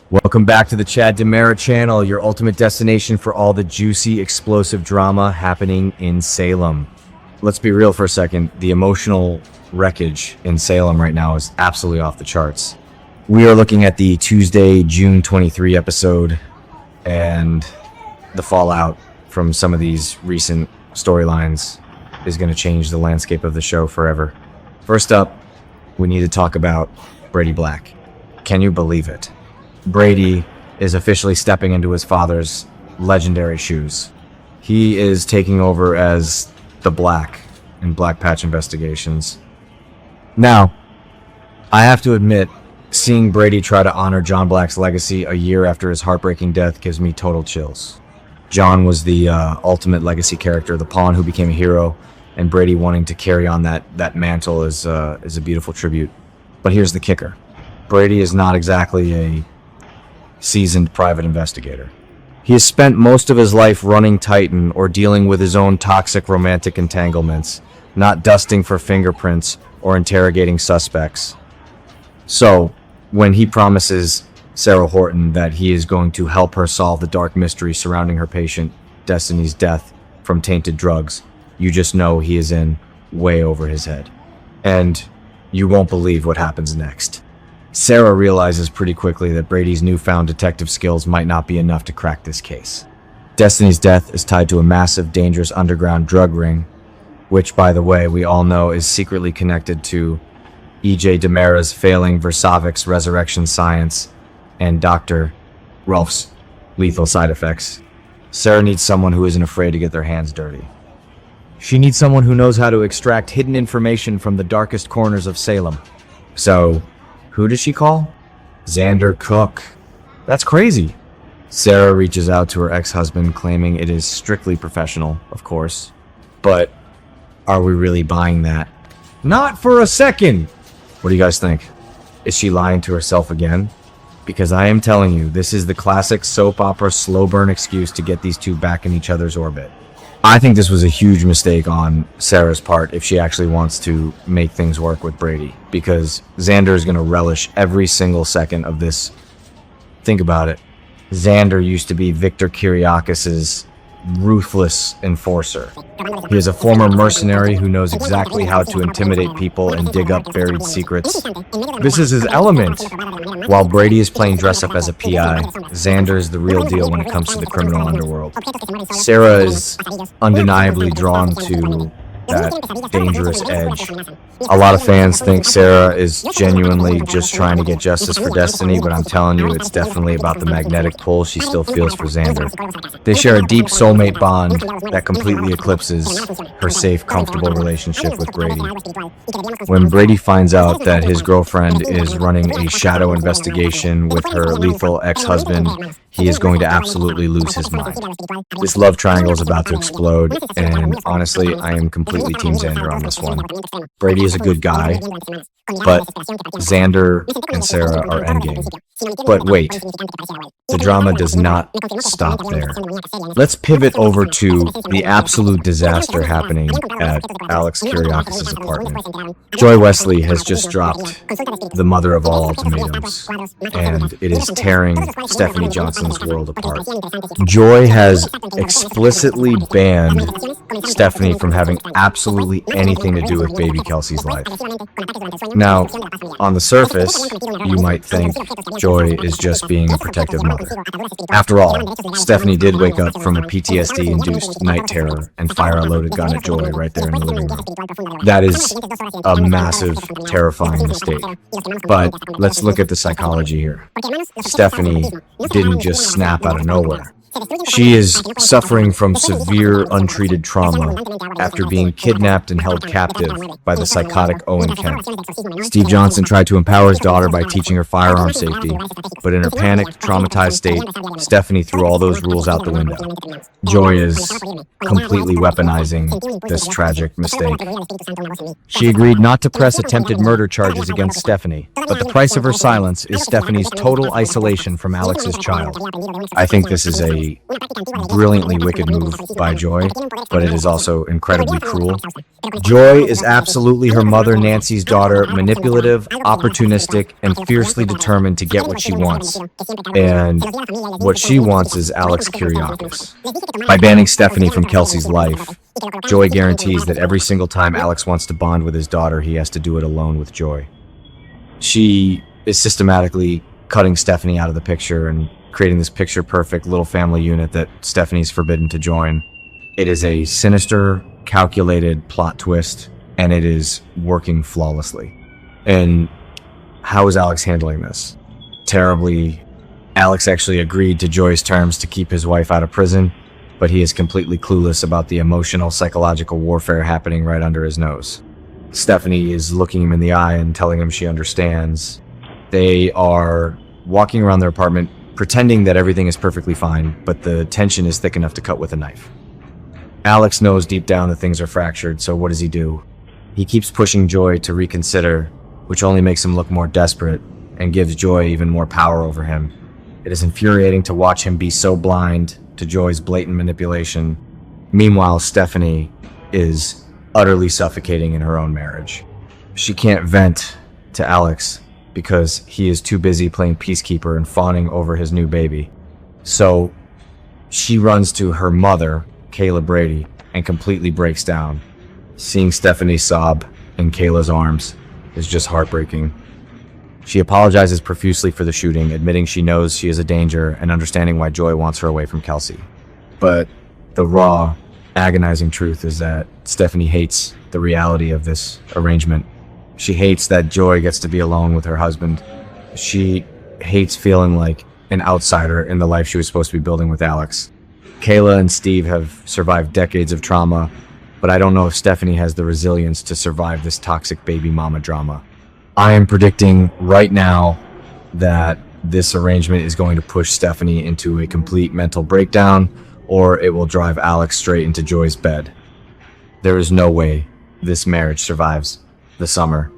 Welcome back to the Chad Demera channel, your ultimate destination for all the juicy, explosive drama happening in Salem. Let's be real for a second. The emotional wreckage in Salem right now is absolutely off the charts. We are looking at the Tuesday, June 23 episode, and the fallout from some of these recent storylines is going to change the landscape of the show forever. First up, we need to talk about Brady Black. Can you believe it? Brady is officially stepping into his father's legendary shoes. He is taking over as the Black in Black Patch Investigations. Now, I have to admit, seeing Brady try to honor John Black's legacy a year after his heartbreaking death gives me total chills. John was the ultimate legacy character, the pawn who became a hero, and Brady wanting to carry on that mantle is a beautiful tribute. But here's the kicker. Brady is not exactly a seasoned private investigator. He has spent most of his life running Titan or dealing with his own toxic romantic entanglements, not dusting for fingerprints or interrogating suspects. So, when he promises Sarah Horton that he is going to help her solve the dark mystery surrounding her patient, Destiny's death from tainted drugs, you just know he is in way over his head. And you won't believe what happens next. Sarah realizes pretty quickly that Brady's newfound detective skills might not be enough to crack this case. Destiny's death is tied to a massive, dangerous underground drug ring, which, by the way, we all know is secretly connected to E.J. Demera's failing Versavic's resurrection science and Dr. Rolf's lethal side effects. Sarah needs someone who isn't afraid to get their hands dirty. She needs someone who knows how to extract hidden information from the darkest corners of Salem. So, who does she call? Xander Cook. That's crazy. Sarah reaches out to her ex-husband, claiming it is strictly professional, of course. But are we really buying that? Not for a second! What do you guys think? Is she lying to herself again? Because I am telling you, this is the classic soap opera slow burn excuse to get these two back in each other's orbit. I think this was a huge mistake on Sarah's part if she actually wants to make things work with Brady, because Xander is going to relish every single second of this. Think about it. Xander used to be Victor Kiriakis's ruthless enforcer. He is a former mercenary who knows exactly how to intimidate people and dig up buried secrets. This is his element. While Brady is playing dress-up as a PI, Xander is the real deal when it comes to the criminal underworld. Sarah is undeniably drawn to that dangerous edge. A lot of fans think Sarah is genuinely just trying to get justice for Destiny, but I'm telling you, it's definitely about the magnetic pull she still feels for Xander. They share a deep soulmate bond that completely eclipses her safe, comfortable relationship with Brady. When Brady finds out that his girlfriend is running a shadow investigation with her lethal ex-husband, he is going to absolutely lose his mind. This love triangle is about to explode, and honestly, I am completely Team Xander on this one. Brady is a good guy, but Xander and Sarah are endgame. But wait, the drama does not stop there. Let's pivot over to the absolute disaster happening at Alex Kiriakis' apartment. Joy Wesley has just dropped the mother of all ultimatums, and it is tearing Stephanie Johnson's world apart. Joy has explicitly banned Stephanie from having absolutely anything to do with baby Kelsey's life. Now, on the surface, you might think Joy is just being a protective mother. After all, Stephanie did wake up from a PTSD-induced night terror and fire a loaded gun at Joy right there in the living room. That is a massive, terrifying mistake. But let's look at the psychology here. Stephanie didn't just snap out of nowhere. She is suffering from severe untreated trauma after being kidnapped and held captive by the psychotic Owen Kent. Steve Johnson tried to empower his daughter by teaching her firearm safety, but in her panicked, traumatized state, Stephanie threw all those rules out the window. Joy is completely weaponizing this tragic mistake. She agreed not to press attempted murder charges against Stephanie, but the price of her silence is Stephanie's total isolation from Alex's child. I think this is a a brilliantly wicked move by Joy, but it is also incredibly cruel. Joy is absolutely her mother Nancy's daughter, manipulative, opportunistic, and fiercely determined to get what she wants. And what she wants is Alex Kyriakis. By banning Stephanie from Kelsey's life, Joy guarantees that every single time Alex wants to bond with his daughter, he has to do it alone with Joy. She is systematically cutting Stephanie out of the picture and creating this picture-perfect little family unit that Stephanie's forbidden to join. It is a sinister, calculated plot twist, and it is working flawlessly. And how is Alex handling this? Terribly. Alex actually agreed to Joy's terms to keep his wife out of prison, but he is completely clueless about the emotional, psychological warfare happening right under his nose. Stephanie is looking him in the eye and telling him she understands. They are walking around their apartment, pretending that everything is perfectly fine, but the tension is thick enough to cut with a knife. Alex knows deep down that things are fractured, so what does he do? He keeps pushing Joy to reconsider, which only makes him look more desperate and gives Joy even more power over him. It is infuriating to watch him be so blind to Joy's blatant manipulation. Meanwhile, Stephanie is utterly suffocating in her own marriage. She can't vent to Alex because he is too busy playing peacekeeper and fawning over his new baby. So she runs to her mother, Kayla Brady, and completely breaks down. Seeing Stephanie sob in Kayla's arms is just heartbreaking. She apologizes profusely for the shooting, admitting she knows she is a danger and understanding why Joy wants her away from Kelsey. But the raw, agonizing truth is that Stephanie hates the reality of this arrangement. She hates that Joy gets to be alone with her husband. She hates feeling like an outsider in the life she was supposed to be building with Alex. Kayla and Steve have survived decades of trauma, but I don't know if Stephanie has the resilience to survive this toxic baby mama drama. I am predicting right now that this arrangement is going to push Stephanie into a complete mental breakdown, or it will drive Alex straight into Joy's bed. There is no way this marriage survives the summer